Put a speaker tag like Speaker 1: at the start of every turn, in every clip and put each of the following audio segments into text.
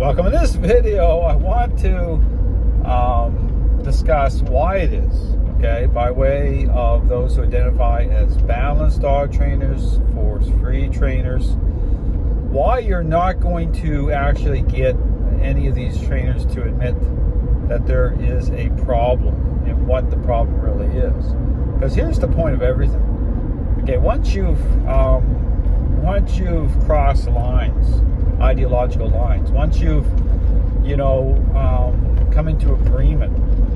Speaker 1: welcome. In this video, I want to discuss why it is, okay, by way of those who identify as balanced dog trainers, force-free trainers, why you're not going to actually get any of these trainers to admit that there is a problem and what the problem really is. Because here's the point of everything. Okay, once you've crossed lines, ideological lines, once you've come into agreement,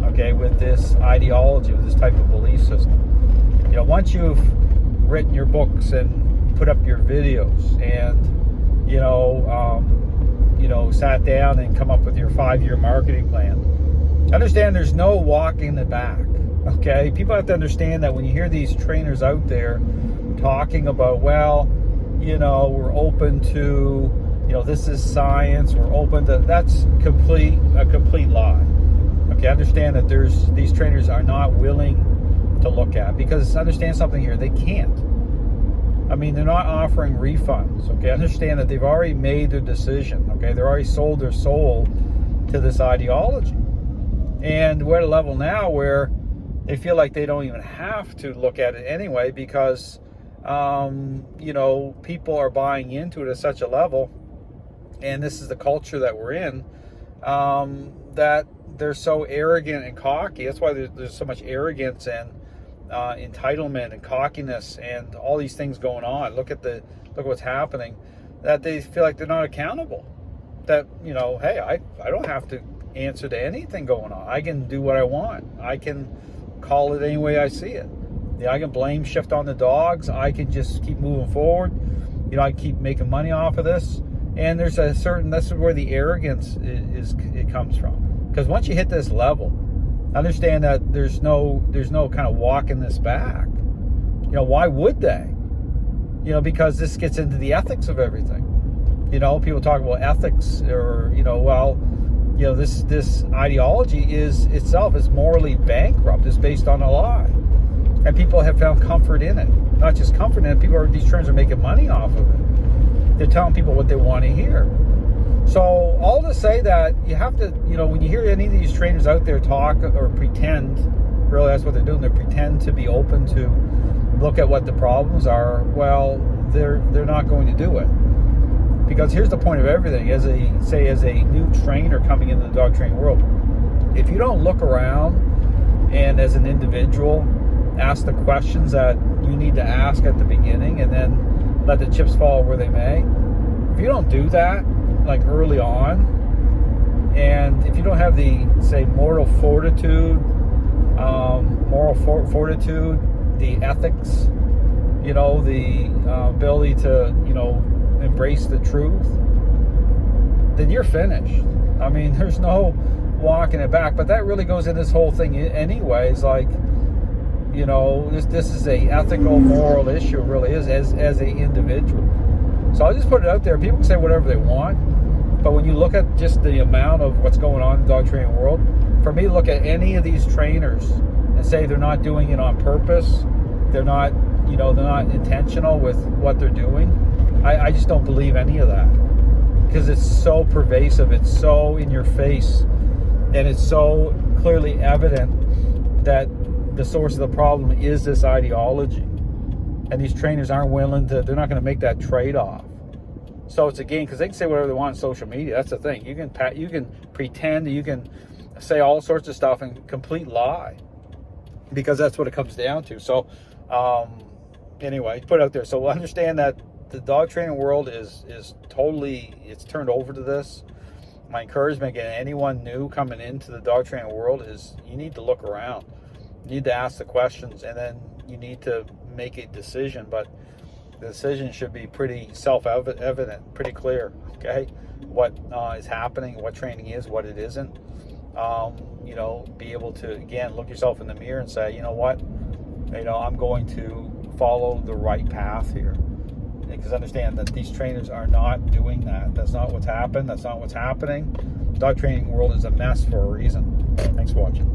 Speaker 1: okay, with this ideology, with this type of belief system, once you've written your books and put up your videos and sat down and come up with your 5-year marketing plan, understand there's no walking it back. Okay, people have to understand that when you hear these trainers out there talking about, well, we're open to, this is science, we're open to, that's a complete lie. Okay, understand that these trainers are not willing to look at, because understand something here, they can't. I mean, they're not offering refunds. Okay, understand that they've already made their decision. Okay, they're already sold their soul to this ideology, and we're at a level now where they feel like they don't even have to look at it anyway, because people are buying into it at such a level, and this is the culture that we're in, that they're so arrogant and cocky. That's why there's so much arrogance and entitlement and cockiness and all these things going on. Look what's happening, that they feel like they're not accountable. That, hey, I don't have to answer to anything going on. I can do what I want. I can call it any way I see it. I can blame shift on the dogs. I can just keep moving forward. I keep making money off of this. And there's this is where the arrogance it comes from. Because once you hit this level, understand that there's no kind of walking this back. Why would they? Because this gets into the ethics of everything. People talk about ethics, or this ideology itself is morally bankrupt. It's based on a lie. And people have found comfort in it. Not just comfort in it, these trainers are making money off of it. They're telling people what they want to hear. So all to say that you have to, when you hear any of these trainers out there talk or pretend, really that's what they're doing, they pretend to be open to look at what the problems are, well, they're not going to do it. Because here's the point of everything, as a new trainer coming into the dog training world, if you don't look around and as an individual ask the questions that you need to ask at the beginning and then let the chips fall where they may, if you don't do that like early on, and if you don't have the, say, moral fortitude, the ethics, the ability to embrace the truth, then you're finished. I mean, there's no walking it back. But that really goes in this whole thing anyways, like, this is a ethical, moral issue, it really is, as a individual. So I'll just put it out there. People can say whatever they want, but when you look at just the amount of what's going on in the dog training world, for me to look at any of these trainers and say they're not doing it on purpose, they're not intentional with what they're doing, I just don't believe any of that, because it's so pervasive, it's so in your face, and it's so clearly evident that the source of the problem is this ideology, and these trainers aren't willing to, they're not going to make that trade-off. So it's a game, because they can say whatever they want on social media. That's the thing, you can pretend, you can say all sorts of stuff and complete lie, because that's what it comes down to. So anyway, put it out there. So understand that the dog training world is totally, it's turned over to this. My encouragement, again, anyone new coming into the dog training world, is you need to look around. You need to ask the questions, and then you need to make a decision. But the decision should be pretty self-evident, pretty clear, okay? What is happening, what training is, what it isn't. Be able to, again, look yourself in the mirror and say, what? I'm going to follow the right path here. Because understand that these trainers are not doing that. That's not what's happened. That's not what's happening. The dog training world is a mess for a reason. Thanks for watching.